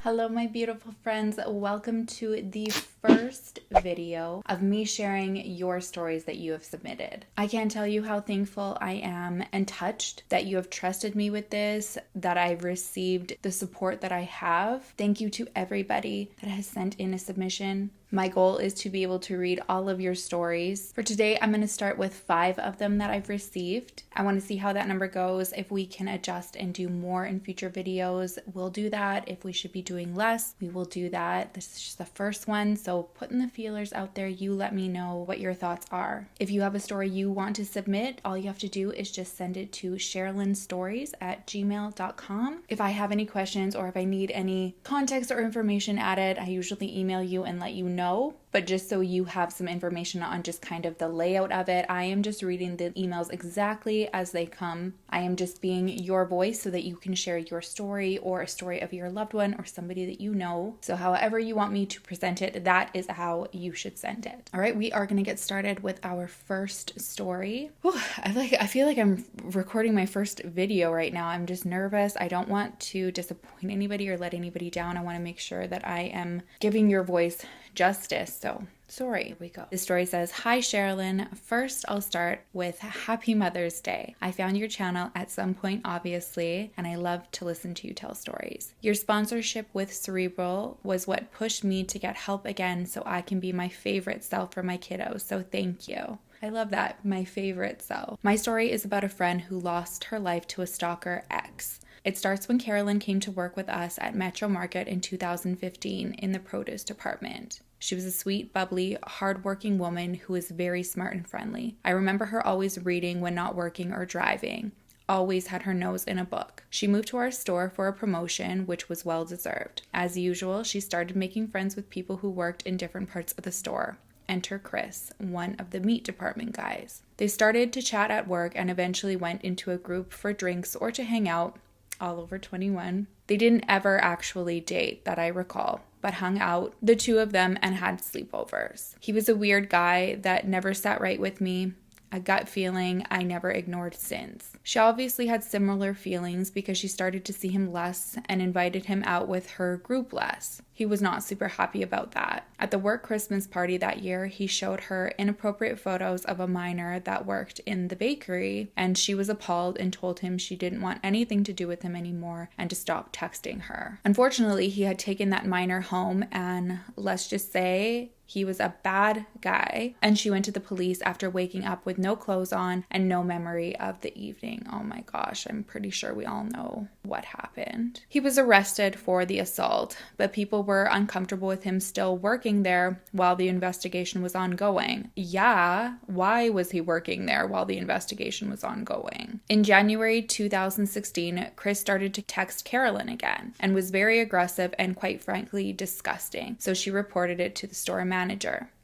Hello, my beautiful friends. Welcome to the first video of me sharing your stories that you have submitted. I can't tell you how thankful I am and touched that you have trusted me with this, that I've received the support that I have. Thank you to everybody that has sent in a submission. My goal is to be able to read all of your stories. For today, I'm going to start with 5 of them that I've received. I want to see how that number goes. If we can adjust and do more in future videos, we'll do that. If we should be doing less, we will do that. This is just the first one, so putting the feelers out there, you let me know what your thoughts are. If you have a story you want to submit, all you have to do is just send it to sherrilynstories@gmail.com. If I have any questions or if I need any context or information added, I usually email you and let you know. But just so you have some information on just kind of the layout of it, I am just reading the emails exactly as they come. I am just being your voice so that you can share your story or a story of your loved one or somebody that you know. So however you want me to present it, that is how you should send it. All right, we are going to get started with our first story. Whew, I feel like I'm recording my first video right now. I'm just nervous. I don't want to disappoint anybody or let anybody down. I want to make sure that I am giving your voice justice. So sorry, here we go. This story says, "Hi Sherilyn. First, I'll start with Happy Mother's Day. I found your channel at some point, obviously, and I love to listen to you tell stories. Your sponsorship with Cerebral was what pushed me to get help again so I can be my favorite self for my kiddos. So thank you." I love that, my favorite self. My story is about a friend who lost her life to a stalker ex. It starts when Carolyn came to work with us at Metro Market in 2015 in the produce department. She was a sweet, bubbly, hardworking woman who was very smart and friendly. I remember her always reading when not working or driving. Always had her nose in a book. She moved to our store for a promotion, which was well deserved. As usual, she started making friends with people who worked in different parts of the store. Enter Chris, one of the meat department guys. They started to chat at work and eventually went into a group for drinks or to hang out, all over 21. They didn't ever actually date that I recall, but hung out, the two of them, and had sleepovers. He was a weird guy that never sat right with me, a gut feeling I never ignored since. She obviously had similar feelings because she started to see him less and invited him out with her group less. He was not super happy about that. At the work Christmas party that year, he showed her inappropriate photos of a minor that worked in the bakery, and she was appalled and told him she didn't want anything to do with him anymore and to stop texting her. Unfortunately, he had taken that minor home, and let's just say he was a bad guy, and she went to the police after waking up with no clothes on and no memory of the evening. Oh my gosh, I'm pretty sure we all know what happened. He was arrested for the assault, but people were uncomfortable with him still working there while the investigation was ongoing. Yeah, why was he working there while the investigation was ongoing? In January 2016, Chris started to text Carolyn again and was very aggressive and quite frankly disgusting, so she reported it to the store manager.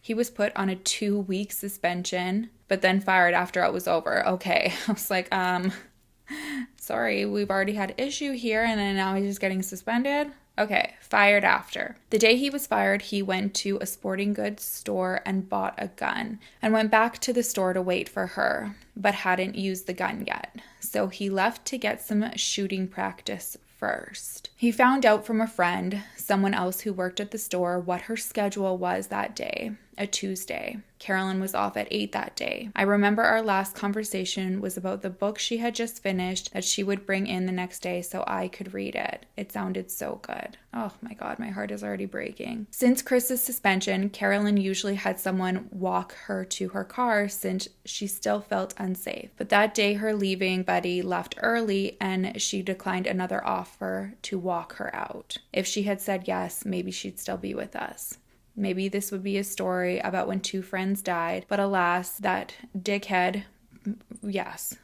He was put on a 2-week suspension, but then fired after it was over. Okay, I was like, sorry, we've already had issue here and then now he's just getting suspended? Okay, fired after. The day he was fired, he went to a sporting goods store and bought a gun and went back to the store to wait for her, but hadn't used the gun yet. So he left to get some shooting practice first. He found out from a friend, someone else who worked at the store, what her schedule was that day, a Tuesday. Carolyn was off at 8 that day. I remember our last conversation was about the book she had just finished that she would bring in the next day so I could read it. It sounded so good. Oh my God, my heart is already breaking. Since Chris's suspension, Carolyn usually had someone walk her to her car since she still felt unsafe. But that day her leaving buddy left early and she declined another offer to walk her out. If she had said yes, maybe she'd still be with us. Maybe this would be a story about when 2 friends died, but alas, that dickhead,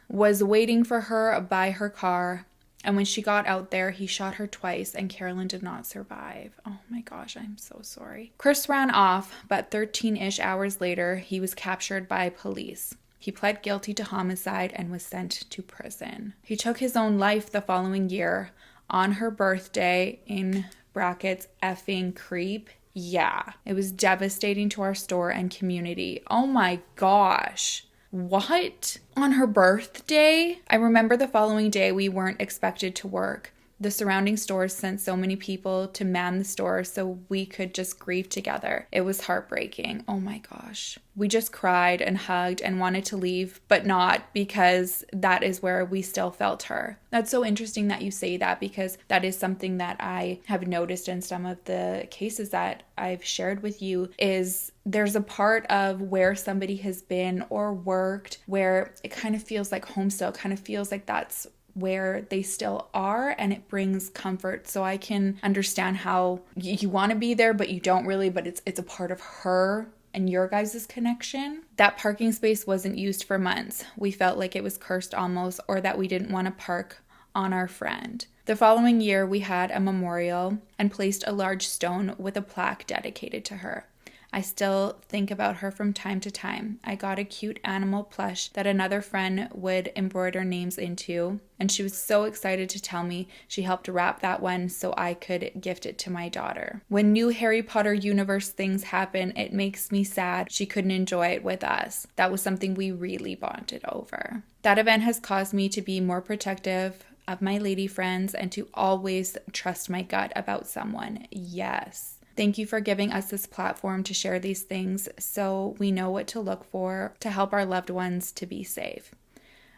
was waiting for her by her car, and when she got out there, he shot her twice, and Carolyn did not survive. Oh my gosh, I'm so sorry. Chris ran off, but 13-ish hours later, he was captured by police. He pled guilty to homicide and was sent to prison. He took his own life the following year on her birthday, in brackets, effing creep. Yeah, it was devastating to our store and community. Oh my gosh. What? On her birthday? I remember the following day we weren't expected to work. The surrounding stores sent so many people to man the store so we could just grieve together. It was heartbreaking. Oh my gosh. We just cried and hugged and wanted to leave, but not, because that is where we still felt her. That's so interesting that you say that, because that is something that I have noticed in some of the cases that I've shared with you, is there's a part of where somebody has been or worked where it kind of feels like home still, kind of feels like that's where they still are, and it brings comfort. So I can understand how you want to be there, but you don't really, but it's a part of her and your guys' connection. That parking space wasn't used for months. We felt like it was cursed almost, or that we didn't want to park on our friend. The following year, we had a memorial and placed a large stone with a plaque dedicated to her. I still think about her from time to time. I got a cute animal plush that another friend would embroider names into, and she was so excited to tell me she helped wrap that one so I could gift it to my daughter. When new Harry Potter universe things happen, it makes me sad she couldn't enjoy it with us. That was something we really bonded over. That event has caused me to be more protective of my lady friends and to always trust my gut about someone. Yes. Thank you for giving us this platform to share these things so we know what to look for to help our loved ones to be safe.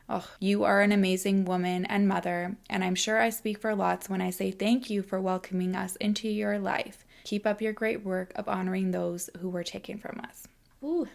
Oh, you are an amazing woman and mother, and I'm sure I speak for lots when I say thank you for welcoming us into your life. Keep up your great work of honoring those who were taken from us. Ooh.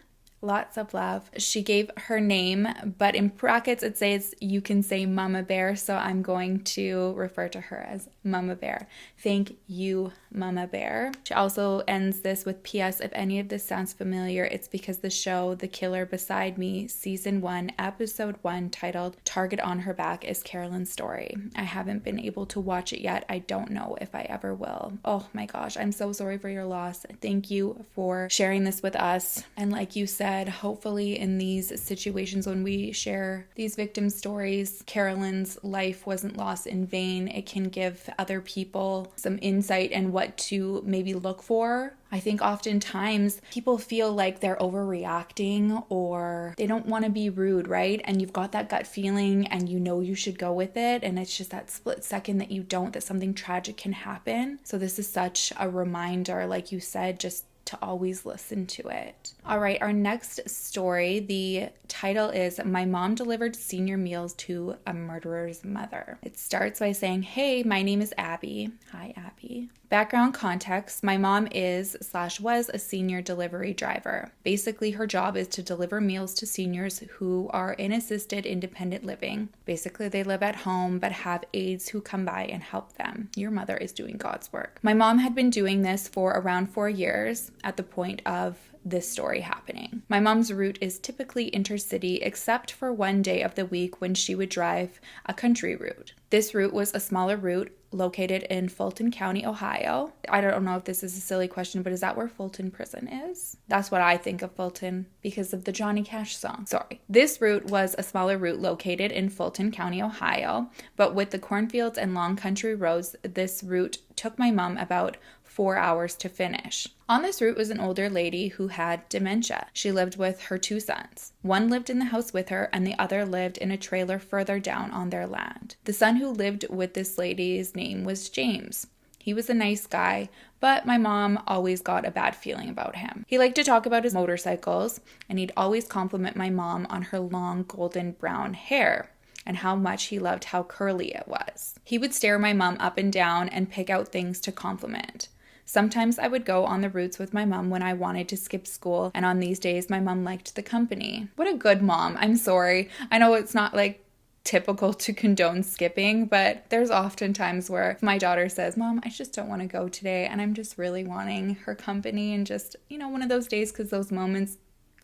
Lots of love. She gave her name, but in brackets it says you can say Mama Bear, so I'm going to refer to her as Mama Bear. Thank you, Mama Bear. She also ends this with P.S. If any of this sounds familiar, it's because the show The Killer Beside Me, Season 1, Episode 1, titled Target on Her Back, is Carolyn's story. I haven't been able to watch it yet. I don't know if I ever will. Oh my gosh, I'm so sorry for your loss. Thank you for sharing this with us. And like you said, hopefully in these situations when we share these victim stories, Carolyn's life wasn't lost in vain. It can give other people some insight and what to maybe look for. I think oftentimes people feel like they're overreacting or they don't want to be rude, right? And you've got that gut feeling and you know you should go with it. And it's just that split second that you don't, that something tragic can happen. So this is such a reminder, like you said, just to always listen to it. All right, our next story, the title is My Mom Delivered Senior Meals to a Murderer's Mother. It starts by saying, hey, my name is Abby. Hi, Abby. Background context, my mom is/was a senior delivery driver. Basically, her job is to deliver meals to seniors who are in assisted independent living. Basically, they live at home but have aides who come by and help them. Your mother is doing God's work. My mom had been doing this for around 4 years at the point of this story happening. My mom's route is typically intercity except for one day of the week when she would drive a country route. This route was a smaller route located in Fulton County, Ohio. I don't know if this is a silly question, but is that where Fulton Prison is? That's what I think of Fulton because of the Johnny Cash song. Sorry. This route was a smaller route located in Fulton County, Ohio, but with the cornfields and long country roads, this route took my mom about 4 hours to finish. On this route was an older lady who had dementia. She lived with her 2 sons. One lived in the house with her and the other lived in a trailer further down on their land. The son who lived with this lady's name was James. He was a nice guy, but my mom always got a bad feeling about him. He liked to talk about his motorcycles, and he'd always compliment my mom on her long golden brown hair and how much he loved how curly it was. He would stare my mom up and down and pick out things to compliment. Sometimes I would go on the routes with my mom when I wanted to skip school, and on these days my mom liked the company. What a good mom. I'm sorry. I know it's not like typical to condone skipping, but there's often times where my daughter says, Mom, I just don't want to go today, and I'm just really wanting her company, and just, one of those days, because those moments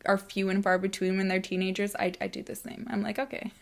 are few and far between when they're teenagers, I do the same. I'm like, okay.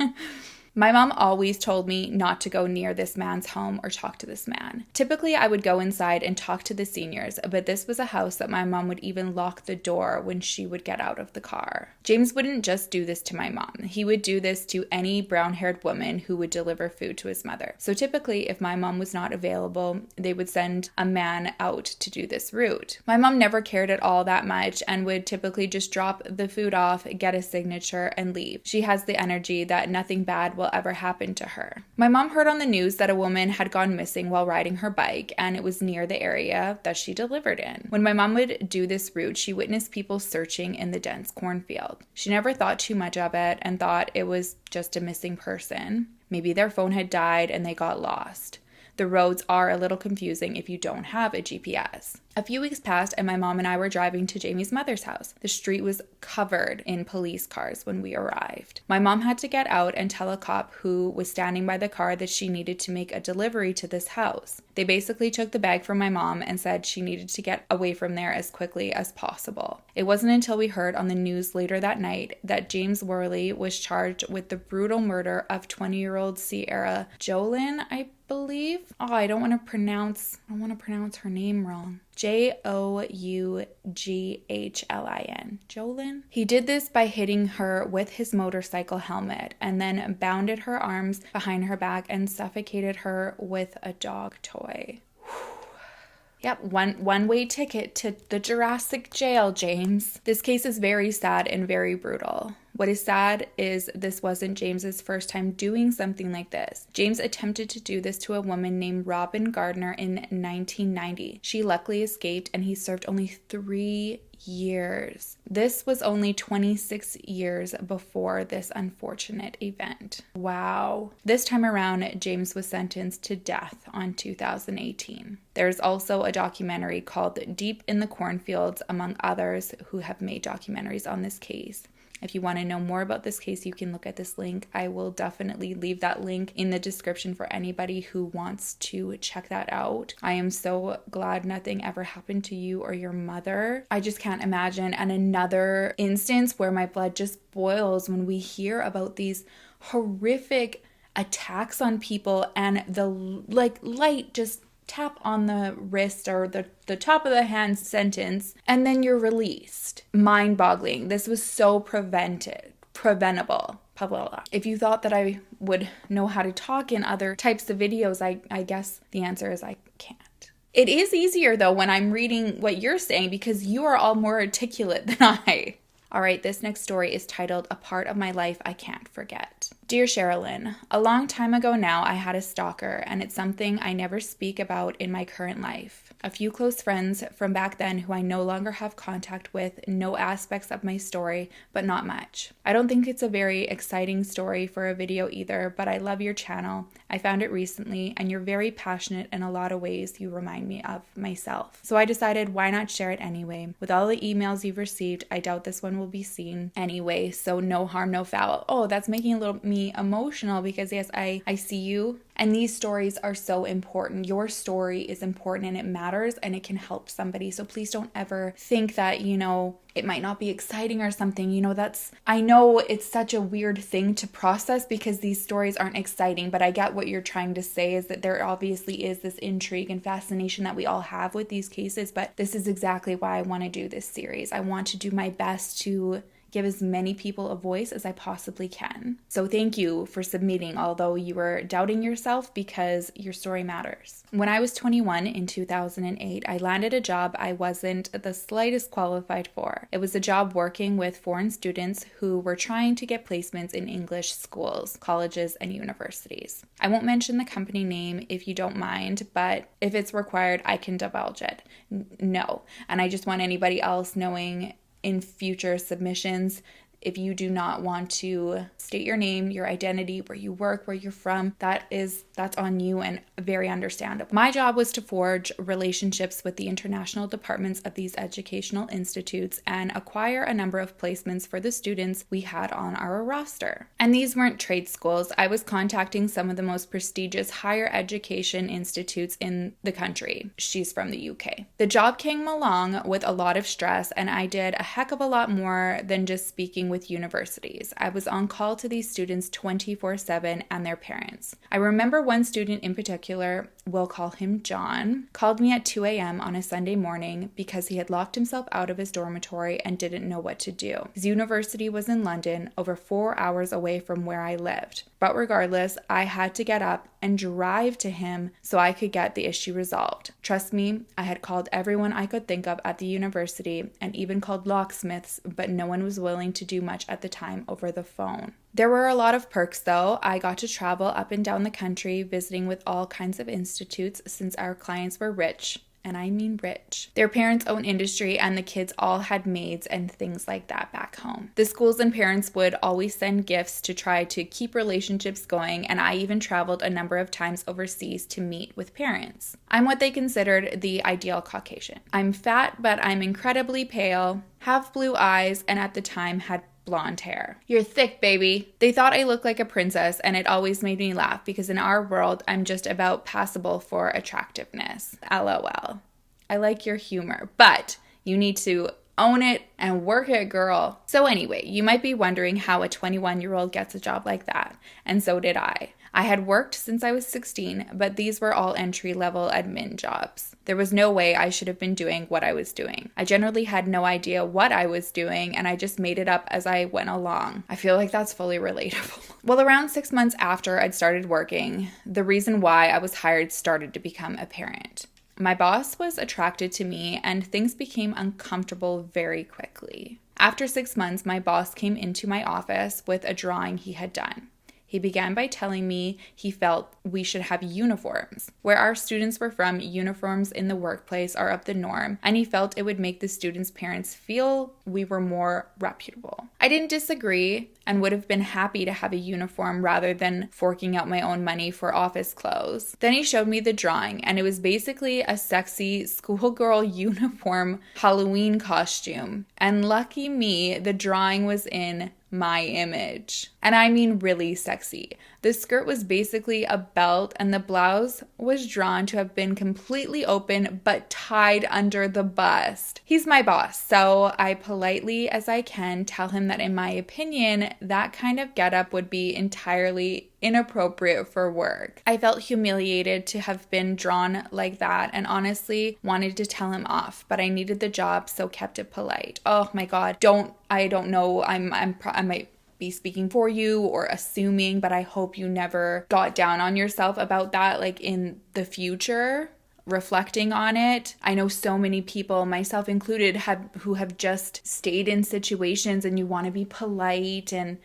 My mom always told me not to go near this man's home or talk to this man. Typically, I would go inside and talk to the seniors, but this was a house that my mom would even lock the door when she would get out of the car. James wouldn't just do this to my mom. He would do this to any brown-haired woman who would deliver food to his mother. So typically, if my mom was not available, they would send a man out to do this route. My mom never cared at all that much and would typically just drop the food off, get a signature, and leave. She has the energy that nothing bad will will ever happen to her. My mom heard on the news that a woman had gone missing while riding her bike, and it was near the area that she delivered in. When my mom would do this route, she witnessed people searching in the dense cornfield. She never thought too much of it and thought it was just a missing person. Maybe their phone had died and they got lost. The roads are a little confusing if you don't have a GPS. A few weeks passed and my mom and I were driving to Jamie's mother's house. The street was covered in police cars when we arrived. My mom had to get out and tell a cop who was standing by the car that she needed to make a delivery to this house. They basically took the bag from my mom and said she needed to get away from there as quickly as possible. It wasn't until we heard on the news later that night that James Worley was charged with the brutal murder of 20-year-old Sierra Jolin, I believe. Oh, I don't want to pronounce her name wrong. Joughlin. Jolin? He did this by hitting her with his motorcycle helmet and then bounded her arms behind her back and suffocated her with a dog toy. Yep, one-way ticket to the Jurassic jail, James. This case is very sad and very brutal. What is sad is this wasn't James's first time doing something like this. James attempted to do this to a woman named Robin Gardner in 1990. She luckily escaped and he served only 3 years. This was only 26 years before this unfortunate event. Wow. This time around, James was sentenced to death on 2018. There's also a documentary called Deep in the Cornfields, among others who have made documentaries on this case. If you want to know more about this case, you can look at this link. I will definitely leave that link in the description for anybody who wants to check that out. I am so glad nothing ever happened to you or your mother. I just can't imagine. And another instance where my blood just boils when we hear about these horrific attacks on people and the light just tap on the wrist or the top of the hand sentence, and then you're released. Mind-boggling. This was so preventable. Blah, blah, blah. If you thought that I would know how to talk in other types of videos, I guess the answer is I can't. It is easier though when I'm reading what you're saying because you are all more articulate than I. All right, this next story is titled A Part of My Life I Can't Forget. Dear Sherilyn, a long time ago now I had a stalker, and it's something I never speak about in my current life. A few close friends from back then who I no longer have contact with know aspects of my story, but not much. I don't think it's a very exciting story for a video either, but I love your channel. I found it recently, and you're very passionate in a lot of ways. You remind me of myself. So I decided why not share it anyway. With all the emails you've received, I doubt this one will be seen anyway, so no harm, no foul. Oh, that's making me emotional because yes, I see you. And these stories are so important. Your story is important and it matters and it can help somebody. So please don't ever think that, it might not be exciting or something. I know it's such a weird thing to process because these stories aren't exciting, but I get what you're trying to say is that there obviously is this intrigue and fascination that we all have with these cases, but this is exactly why I want to do this series. I want to do my best to give as many people a voice as I possibly can. So thank you for submitting, although you were doubting yourself because your story matters. When I was 21 in 2008, I landed a job I wasn't the slightest qualified for. It was a job working with foreign students who were trying to get placements in English schools, colleges, and universities. I won't mention the company name if you don't mind, but if it's required, I can divulge it. No. And I just want anybody else knowing in future submissions, if you do not want to state your name, your identity, where you work, where you're from, that's on you and very understandable. My job was to forge relationships with the international departments of these educational institutes and acquire a number of placements for the students we had on our roster. And these weren't trade schools. I was contacting some of the most prestigious higher education institutes in the country. She's from the UK. The job came along with a lot of stress, and I did a heck of a lot more than just speaking with universities. I was on call to these students 24/7 and their parents. I remember one student in particular, we'll call him John, called me at 2 a.m. on a Sunday morning because he had locked himself out of his dormitory and didn't know what to do. His university was in London, over 4 hours away from where I lived. But regardless, I had to get up and drive to him so I could get the issue resolved. Trust me, I had called everyone I could think of at the university and even called locksmiths, but no one was willing to do do much at the time over the phone. There were a lot of perks though. I got to travel up and down the country visiting with all kinds of institutes since our clients were rich. And I mean rich. Their parents own industry and the kids all had maids and things like that back home. The schools and parents would always send gifts to try to keep relationships going, and I even traveled a number of times overseas to meet with parents. I'm what they considered the ideal Caucasian. I'm fat, but I'm incredibly pale, have blue eyes, and at the time had blonde hair. You're thick, baby. They thought I looked like a princess, and it always made me laugh because in our world, I'm just about passable for attractiveness. LOL. I like your humor, but you need to own it and work it, girl. So anyway, you might be wondering how a 21-year-old gets a job like that, and so did I. I had worked since I was 16, but these were all entry-level admin jobs. There was no way I should have been doing what I was doing. I generally had no idea what I was doing, and I just made it up as I went along. I feel like that's fully relatable. Well, around 6 months after I'd started working, the reason why I was hired started to become apparent. My boss was attracted to me, and things became uncomfortable very quickly. After 6 months, my boss came into my office with a drawing he had done. He began by telling me he felt we should have uniforms. Where our students were from, uniforms in the workplace are of the norm, and he felt it would make the students' parents feel we were more reputable. I didn't disagree and would have been happy to have a uniform rather than forking out my own money for office clothes. Then he showed me the drawing, and it was basically a sexy schoolgirl uniform Halloween costume. And lucky me, the drawing was in my image. And I mean really sexy. The skirt was basically a belt and the blouse was drawn to have been completely open but tied under the bust. He's my boss, so I politely as I can tell him that in my opinion, that kind of getup would be entirely inappropriate for work. I felt humiliated to have been drawn like that and honestly wanted to tell him off, but I needed the job, so kept it polite. Oh my God, I don't know, I might be speaking for you or assuming, but I hope you never got down on yourself about that, like in the future. Reflecting on it, I know so many people, myself included, who have just stayed in situations and you want to be polite and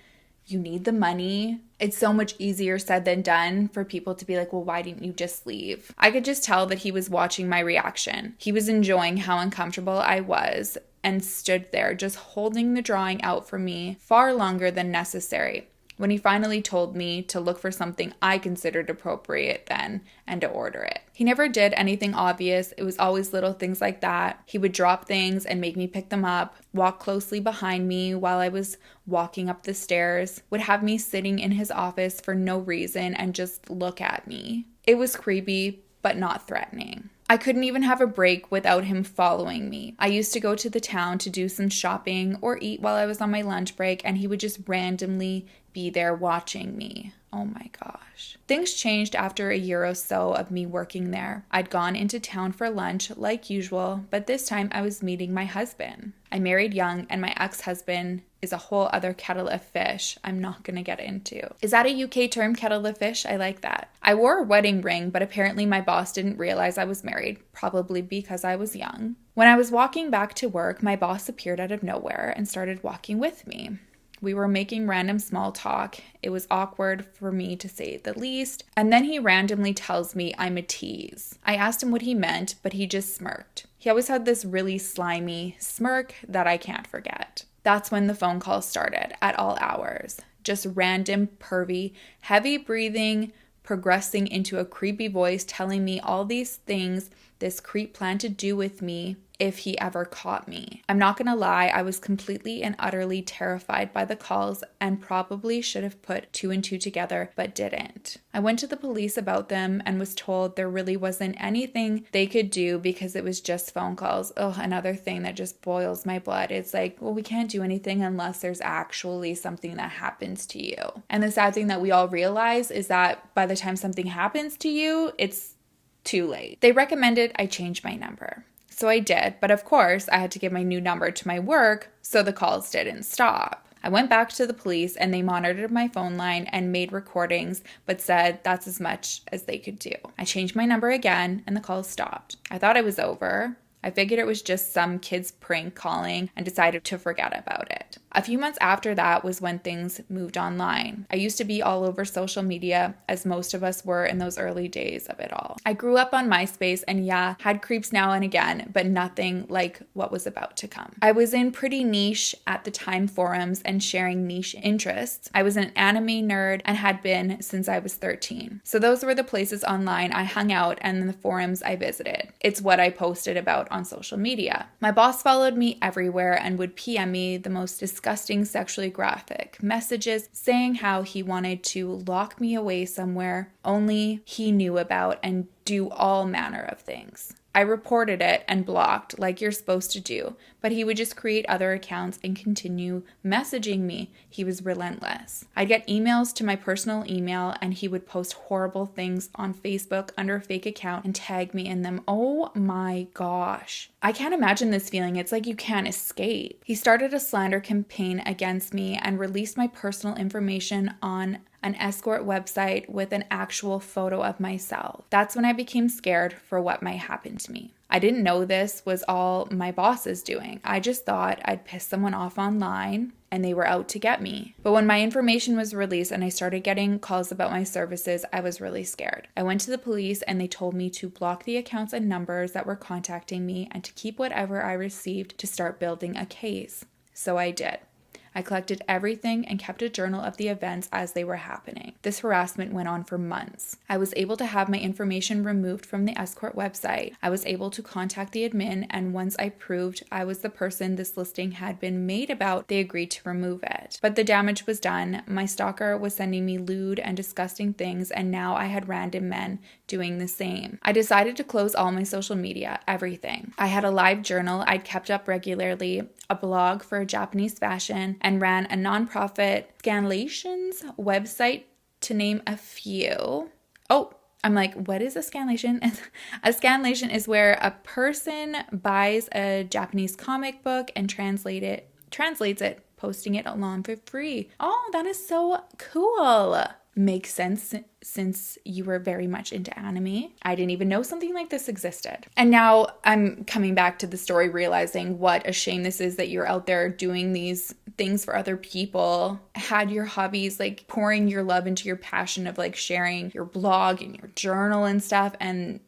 you need the money. It's so much easier said than done for people to be like, well, why didn't you just leave? I could just tell that he was watching my reaction. He was enjoying how uncomfortable I was and stood there just holding the drawing out for me far longer than necessary. When he finally told me to look for something I considered appropriate then and to order it. He never did anything obvious. It was always little things like that. He would drop things and make me pick them up, walk closely behind me while I was walking up the stairs, would have me sitting in his office for no reason and just look at me. It was creepy, but not threatening. I couldn't even have a break without him following me. I used to go to the town to do some shopping or eat while I was on my lunch break, and he would just randomly be there watching me. Oh my gosh. Things changed after a year or so of me working there. I'd gone into town for lunch like usual, but this time I was meeting my husband. I married young, and my ex-husband is a whole other kettle of fish I'm not going to get into. Is that a UK term, kettle of fish? I like that. I wore a wedding ring, but apparently my boss didn't realize I was married, probably because I was young. When I was walking back to work, my boss appeared out of nowhere and started walking with me. We were making random small talk. It was awkward for me to say the least. And then he randomly tells me I'm a tease. I asked him what he meant, but he just smirked. He always had this really slimy smirk that I can't forget. That's when the phone calls started at all hours. Just random, pervy, heavy breathing, progressing into a creepy voice telling me all these things this creep planned to do with me if he ever caught me. I'm not gonna lie, I was completely and utterly terrified by the calls and probably should have put two and two together, but didn't. I went to the police about them and was told there really wasn't anything they could do because it was just phone calls. Oh, another thing that just boils my blood. It's like, well, we can't do anything unless there's actually something that happens to you. And the sad thing that we all realize is that by the time something happens to you, it's too late. They recommended I change my number. So I did, but of course I had to give my new number to my work so the calls didn't stop. I went back to the police and they monitored my phone line and made recordings, but said that's as much as they could do. I changed my number again and the calls stopped. I thought it was over. I figured it was just some kid's prank calling and decided to forget about it. A few months after that was when things moved online. I used to be all over social media, as most of us were in those early days of it all. I grew up on MySpace and yeah, had creeps now and again, but nothing like what was about to come. I was in pretty niche at the time forums and sharing niche interests. I was an anime nerd and had been since I was 13. So those were the places online I hung out and the forums I visited. It's what I posted about on social media. My boss followed me everywhere and would PM me the most disgusting sexually graphic messages saying how he wanted to lock me away somewhere only he knew about and do all manner of things. I reported it and blocked like you're supposed to do, but he would just create other accounts and continue messaging me. He was relentless. I'd get emails to my personal email and he would post horrible things on Facebook under a fake account and tag me in them. Oh my gosh. I can't imagine this feeling. It's like you can't escape. He started a slander campaign against me and released my personal information on an escort website with an actual photo of myself. That's when I became scared for what might happen to me. I didn't know this was all my boss is doing. I just thought I'd piss someone off online and they were out to get me. But when my information was released and I started getting calls about my services, I was really scared. I went to the police and they told me to block the accounts and numbers that were contacting me and to keep whatever I received to start building a case. So I did. I collected everything and kept a journal of the events as they were happening. This harassment went on for months. I was able to have my information removed from the escort website. I was able to contact the admin, and once I proved I was the person this listing had been made about, they agreed to remove it. But the damage was done. My stalker was sending me lewd and disgusting things, and now I had random men doing the same. I decided to close all my social media, everything. I had a live journal I'd kept up regularly, a blog for Japanese fashion, and ran a nonprofit scanlations website to name a few. Oh, I'm like, what is a scanlation? A scanlation is where a person buys a Japanese comic book and translates it, posting it online for free. Oh, that is so cool. Makes sense since you were very much into anime. I didn't even know something like this existed. And now I'm coming back to the story, realizing what a shame this is that you're out there doing these things for other people. Had your hobbies, like pouring your love into your passion of like sharing your blog and your journal and stuff, and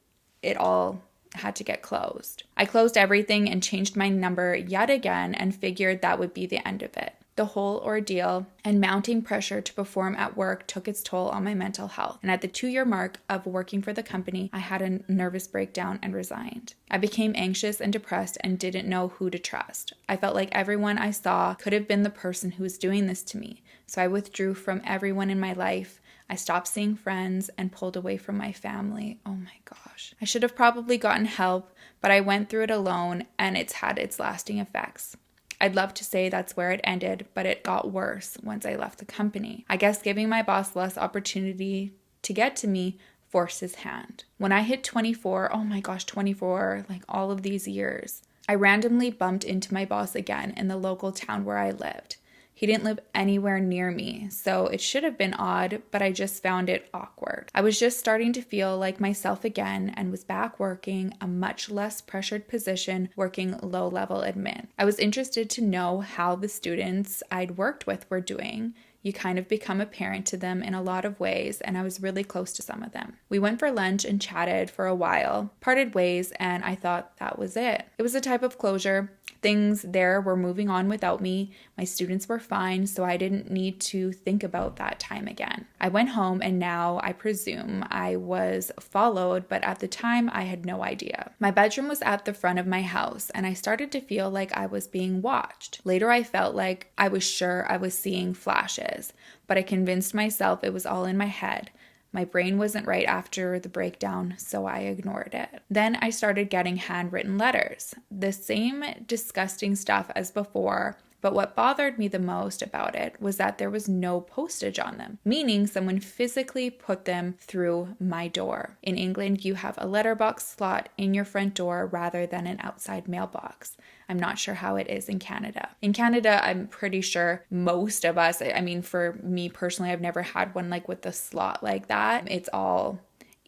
it all had to get closed. I closed everything and changed my number yet again and figured that would be the end of it. The whole ordeal and mounting pressure to perform at work took its toll on my mental health. And at the 2-year mark of working for the company, I had a nervous breakdown and resigned. I became anxious and depressed and didn't know who to trust. I felt like everyone I saw could have been the person who was doing this to me. So I withdrew from everyone in my life. I stopped seeing friends and pulled away from my family. Oh my gosh. I should have probably gotten help, but I went through it alone and it's had its lasting effects. I'd love to say that's where it ended, but it got worse once I left the company. I guess giving my boss less opportunity to get to me forced his hand. When I hit 24, oh my gosh, 24, like all of these years, I randomly bumped into my boss again in the local town where I lived. He didn't live anywhere near me, so it should have been odd, but I just found it awkward. I was just starting to feel like myself again and was back working a much less pressured position, working low-level admin. I was interested to know how the students I'd worked with were doing. You kind of become a parent to them in a lot of ways, and I was really close to some of them. We went for lunch and chatted for a while, parted ways, and I thought that was it. It was a type of closure. Things there were moving on without me. My students were fine, so I didn't need to think about that time again. I went home, and now I presume I was followed, but at the time I had no idea. My bedroom was at the front of my house, and I started to feel like I was being watched. Later I felt like I was sure I was seeing flashes, but I convinced myself it was all in my head. My brain wasn't right after the breakdown, so I ignored it. Then I started getting handwritten letters. The same disgusting stuff as before, but what bothered me the most about it was that there was no postage on them, meaning someone physically put them through my door. In England, you have a letterbox slot in your front door rather than an outside mailbox. I'm not sure how it is in Canada. In Canada, I'm pretty sure most of us, I mean, for me personally, I've never had one like with the slot like that. It's all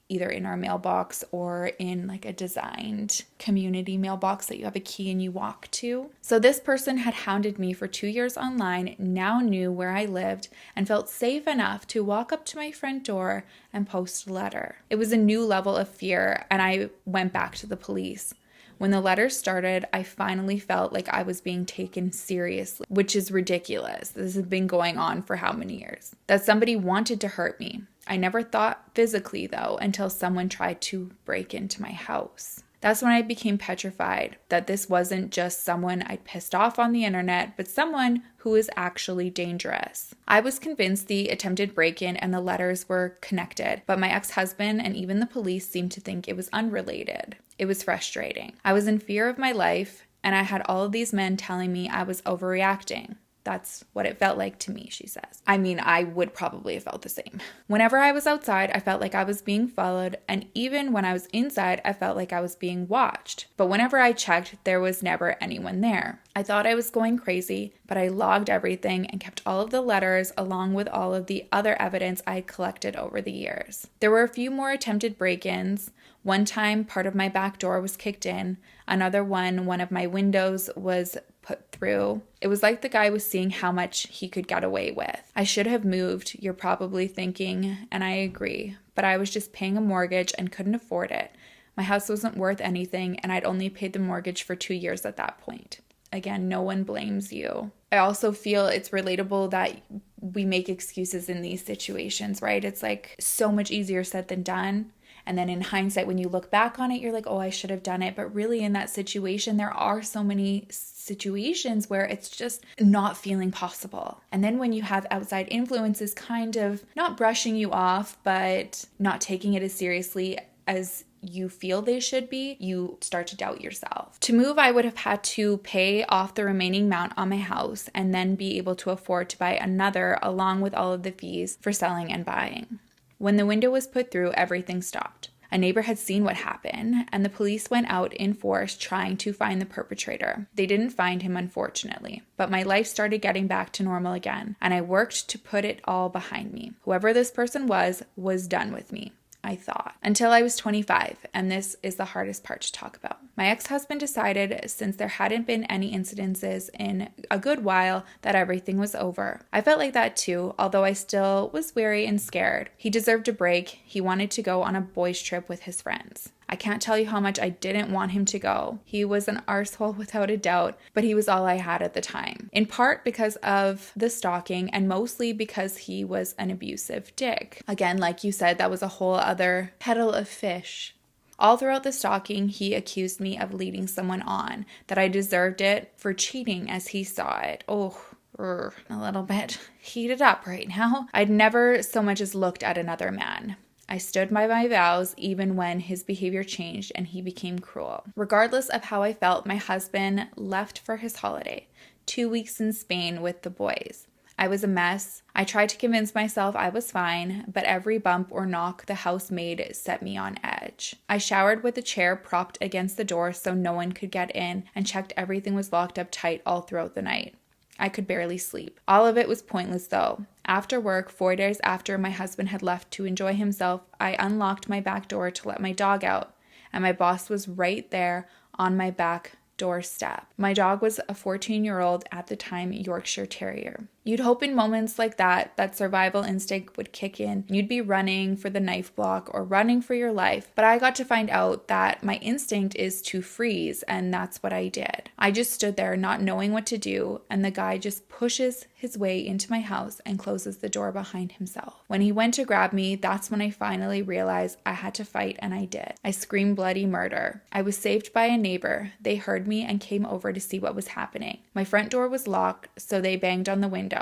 either in our mailbox or in like a designed community mailbox that you have a key and you walk to. So this person had hounded me for 2 years online, now knew where I lived, and felt safe enough to walk up to my front door and post a letter. It was a new level of fear, and I went back to the police. When the letter started, I finally felt like I was being taken seriously, which is ridiculous. This has been going on for how many years? That somebody wanted to hurt me. I never thought physically, though, until someone tried to break into my house. That's when I became petrified that this wasn't just someone I'd pissed off on the internet, but someone who is actually dangerous. I was convinced the attempted break-in and the letters were connected, but my ex-husband and even the police seemed to think it was unrelated. It was frustrating. I was in fear of my life, and I had all of these men telling me I was overreacting. That's what it felt like to me, she says. I mean, I would probably have felt the same. Whenever I was outside, I felt like I was being followed, and even when I was inside, I felt like I was being watched. But whenever I checked, there was never anyone there. I thought I was going crazy, but I logged everything and kept all of the letters along with all of the other evidence I had collected over the years. There were a few more attempted break-ins. One time, part of my back door was kicked in. Another one of my windows was put through. It was like the guy was seeing how much he could get away with. I should have moved, you're probably thinking, and I agree, but I was just paying a mortgage and couldn't afford it. My house wasn't worth anything, and I'd only paid the mortgage for 2 years at that point. Again, no one blames you. I also feel it's relatable that we make excuses in these situations, right? It's like so much easier said than done. And then in hindsight, when you look back on it, you're like, oh, I should have done it. But really in that situation, there are so many situations where it's just not feeling possible. And then when you have outside influences kind of not brushing you off, but not taking it as seriously as you feel they should be, you start to doubt yourself. To move, I would have had to pay off the remaining amount on my house and then be able to afford to buy another along with all of the fees for selling and buying. When the window was put through, everything stopped. A neighbor had seen what happened, and the police went out in force trying to find the perpetrator. They didn't find him, unfortunately, but my life started getting back to normal again, and I worked to put it all behind me. Whoever this person was done with me, I thought, until I was 25, and this is the hardest part to talk about. My ex-husband decided, since there hadn't been any incidences in a good while, that everything was over. I felt like that too, although I still was wary and scared. He deserved a break. He wanted to go on a boys' trip with his friends. I can't tell you how much I didn't want him to go. He was an arsehole without a doubt, but he was all I had at the time. In part because of the stalking and mostly because he was an abusive dick. Again, like you said, that was a whole other kettle of fish. All throughout the stalking, he accused me of leading someone on, that I deserved it for cheating as he saw it. A little bit heated up right now. I'd never so much as looked at another man. I stood by my vows even when his behavior changed and he became cruel. Regardless of how I felt, my husband left for his holiday, 2 weeks in Spain with the boys. I was a mess. I tried to convince myself I was fine, but every bump or knock the house made set me on edge. I showered with a chair propped against the door so no one could get in and checked everything was locked up tight all throughout the night. I could barely sleep. All of it was pointless though. After work, 4 days after my husband had left to enjoy himself, I unlocked my back door to let my dog out, and my boss was right there on my back doorstep. My dog was a 14-year-old at the time Yorkshire Terrier. You'd hope in moments like that survival instinct would kick in. You'd be running for the knife block or running for your life. But I got to find out that my instinct is to freeze, and that's what I did. I just stood there not knowing what to do, and the guy just pushes his way into my house and closes the door behind himself. When he went to grab me, that's when I finally realized I had to fight, and I did. I screamed bloody murder. I was saved by a neighbor. They heard me and came over to see what was happening. My front door was locked, so they banged on the window.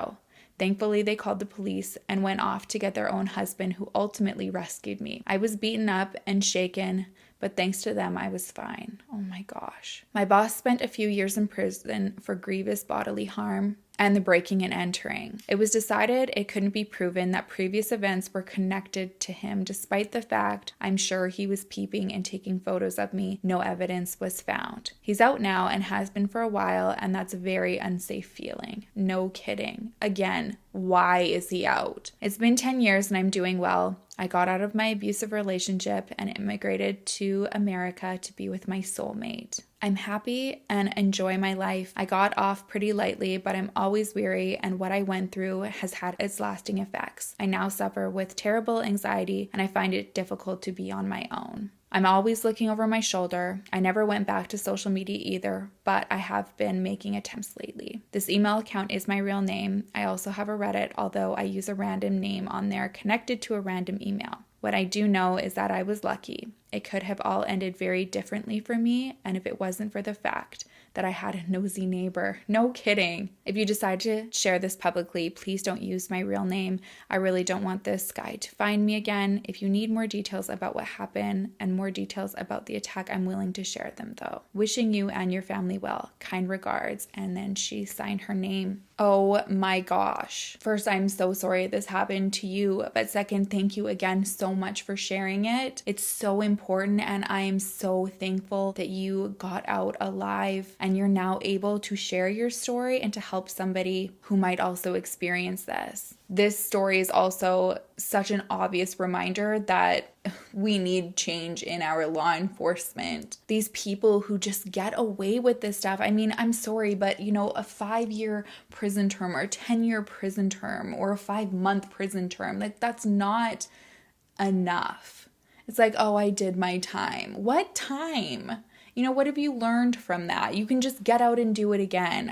Thankfully, they called the police and went off to get their own husband, who ultimately rescued me. I was beaten up and shaken, but thanks to them, I was fine. Oh my gosh. My boss spent a few years in prison for grievous bodily harm. and the breaking and entering. It was decided it couldn't be proven that previous events were connected to him, despite the fact I'm sure he was peeping and taking photos of me. No evidence was found. He's out now and has been for a while, and that's a very unsafe feeling. No kidding. Again, why is he out? It's been 10 years and I'm doing well. I got out of my abusive relationship and immigrated to America to be with my soulmate. I'm happy and enjoy my life. I got off pretty lightly, but I'm always weary, and what I went through has had its lasting effects. I now suffer with terrible anxiety, and I find it difficult to be on my own. I'm always looking over my shoulder. I never went back to social media either, but I have been making attempts lately. This email account is my real name. I also have a Reddit, although I use a random name on there connected to a random email. What I do know is that I was lucky. It could have all ended very differently for me, and if it wasn't for the fact that I had a nosy neighbor. No kidding. If you decide to share this publicly, please don't use my real name. I really don't want this guy to find me again. If you need more details about what happened and more details about the attack, I'm willing to share them though. Wishing you and your family well. Kind regards. And then she signed her name. Oh my gosh. First, I'm so sorry this happened to you. But second, thank you again so much for sharing it. It's so important, and I am so thankful that you got out alive and you're now able to share your story and to help somebody who might also experience this. This story is also such an obvious reminder that we need change in our law enforcement. These people who just get away with this stuff. I mean, I'm sorry, but a 5-year prison term or a 10-year prison term or a 5-month prison term, that's not enough. It's like, oh, I did my time. What time? What have you learned from that? You can just get out and do it again.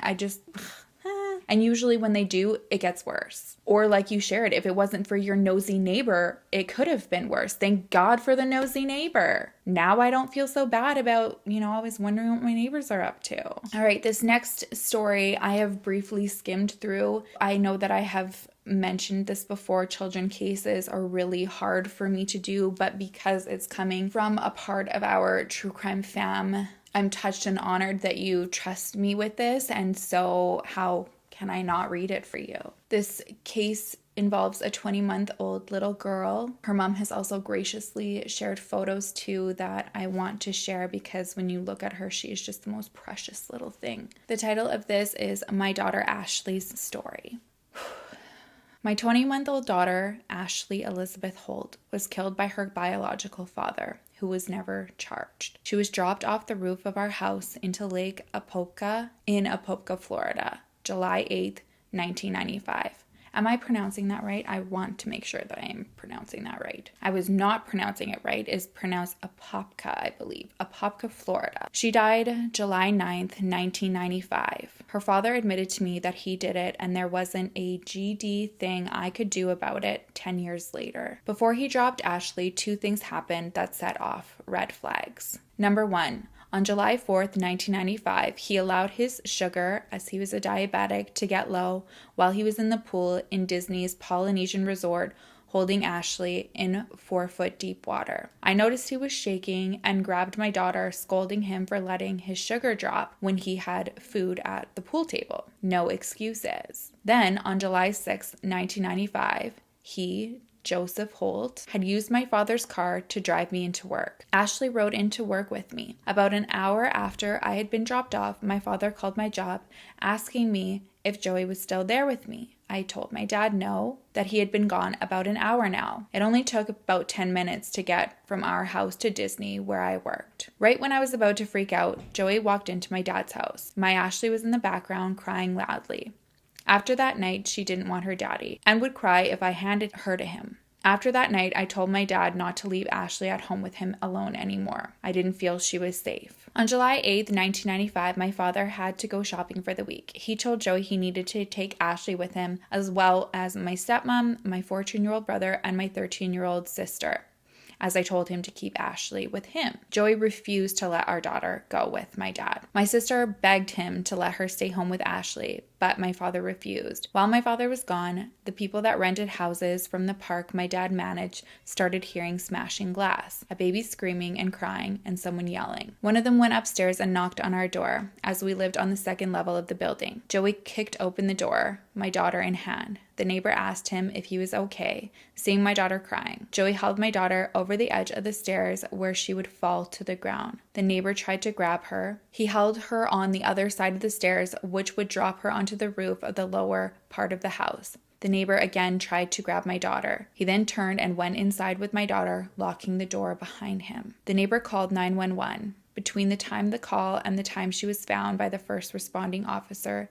And usually when they do, it gets worse. Or like you shared, if it wasn't for your nosy neighbor, it could have been worse. Thank God for the nosy neighbor. Now I don't feel so bad about, always wondering what my neighbors are up to. All right, this next story I have briefly skimmed through. I know that I have mentioned this before. Children cases are really hard for me to do, but because it's coming from a part of our true crime fam, I'm touched and honored that you trust me with this, and so how can I not read it for you? This case involves a 20-month-old little girl. Her mom has also graciously shared photos too that I want to share because when you look at her, she is just the most precious little thing. The title of this is My Daughter Ashley's Story. My 20-month-old daughter, Ashley Elizabeth Holt, was killed by her biological father, who was never charged. She was dropped off the roof of our house into Lake Apopka in Apopka, Florida, July 8th, 1995. Am I pronouncing that right? I want to make sure that I am pronouncing that right. I was not pronouncing it right. It's pronounced Apopka, I believe. Apopka, Florida. She died July 9th, 1995. Her father admitted to me that he did it and there wasn't a GD thing I could do about it 10 years later. Before he dropped Ashley, 2 things happened that set off red flags. Number 1. On July 4th, 1995, he allowed his sugar, as he was a diabetic, to get low while he was in the pool in Disney's Polynesian Resort holding Ashley in 4-foot deep water. I noticed he was shaking and grabbed my daughter, scolding him for letting his sugar drop when he had food at the pool table. No excuses. Then, on July 6th, 1995, Joseph Holt, had used my father's car to drive me into work. Ashley rode into work with me. About an hour after I had been dropped off, my father called my job, asking me if Joey was still there with me. I told my dad no, that he had been gone about an hour now. It only took about 10 minutes to get from our house to Disney, where I worked. Right when I was about to freak out, Joey walked into my dad's house. My Ashley was in the background, crying loudly. After that night, she didn't want her daddy and would cry if I handed her to him. After that night, I told my dad not to leave Ashley at home with him alone anymore. I didn't feel she was safe. On July 8th, 1995, my father had to go shopping for the week. He told Joey he needed to take Ashley with him, as well as my stepmom, my 14-year-old brother, and my 13-year-old sister. as I told him to keep Ashley with him. Joey refused to let our daughter go with my dad. My sister begged him to let her stay home with Ashley, but my father refused. While my father was gone, the people that rented houses from the park my dad managed started hearing smashing glass, a baby screaming and crying, and someone yelling. One of them went upstairs and knocked on our door, as we lived on the second level of the building. Joey kicked open the door, my daughter in hand. The neighbor asked him if he was okay, seeing my daughter crying. Joey held my daughter over the edge of the stairs where she would fall to the ground. The neighbor tried to grab her. He held her on the other side of the stairs, which would drop her onto the roof of the lower part of the house. The neighbor again tried to grab my daughter. He then turned and went inside with my daughter, locking the door behind him. The neighbor called 911. Between the time of the call and the time she was found by the first responding officer,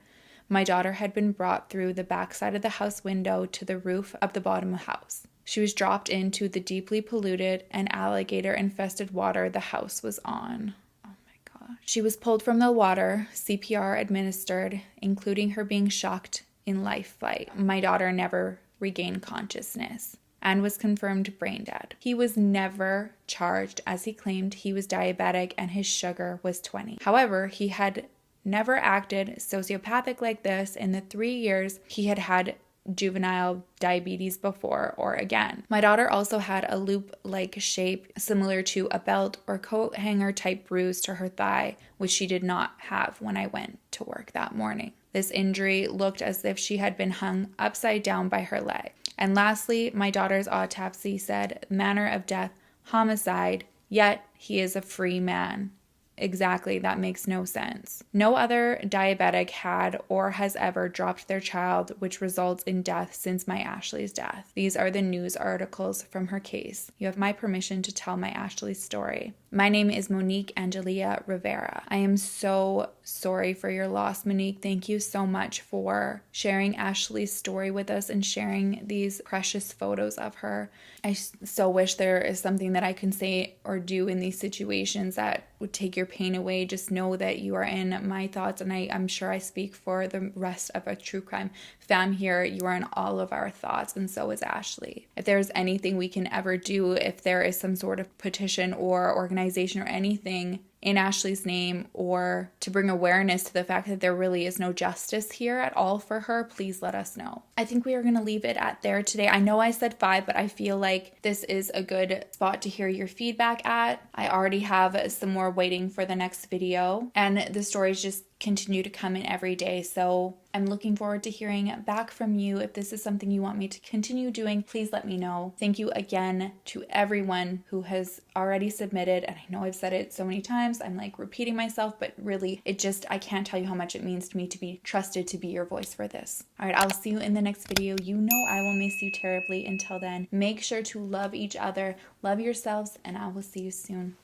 my daughter had been brought through the backside of the house window to the roof of the bottom of the house. She was dropped into the deeply polluted and alligator-infested water the house was on. Oh my God. She was pulled from the water, CPR administered, including her being shocked in life flight. My daughter never regained consciousness and was confirmed brain dead. He was never charged, as he claimed he was diabetic and his sugar was 20. However, he had never acted sociopathic like this in the 3 years he had had juvenile diabetes before or again. My daughter also had a loop-like shape similar to a belt or coat hanger type bruise to her thigh, which she did not have when I went to work that morning. This injury looked as if she had been hung upside down by her leg. And lastly, my daughter's autopsy said manner of death, homicide, yet he is a free man. Exactly, that makes no sense. No other diabetic had or has ever dropped their child, which results in death since my Ashley's death. These are the news articles from her case. You have my permission to tell my Ashley's story. My name is Monique Angelia Rivera. I am so sorry for your loss, Monique. Thank you so much for sharing Ashley's story with us and sharing these precious photos of her. I so wish there is something that I can say or do in these situations that would take your pain away. Just know that you are in my thoughts, and I'm sure I speak for the rest of a true crime fam here. You are in all of our thoughts, and so is Ashley. If there's anything we can ever do, if there is some sort of petition or organization or anything in Ashley's name, or to bring awareness to the fact that there really is no justice here at all for her, please let us know. I think we are going to leave it at there today. I know I said 5, but I feel like this is a good spot to hear your feedback at. I already have some more waiting for the next video, and the stories just continue to come in every day. So I'm looking forward to hearing back from you. If this is something you want me to continue doing, please let me know. Thank you again to everyone who has already submitted. And I know I've said it so many times, I'm like repeating myself, but really I can't tell you how much it means to me to be trusted to be your voice for this. All right, I'll see you in the next video. You know I will miss you terribly. Until then, make sure to love each other, love yourselves, and I will see you soon.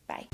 Bye.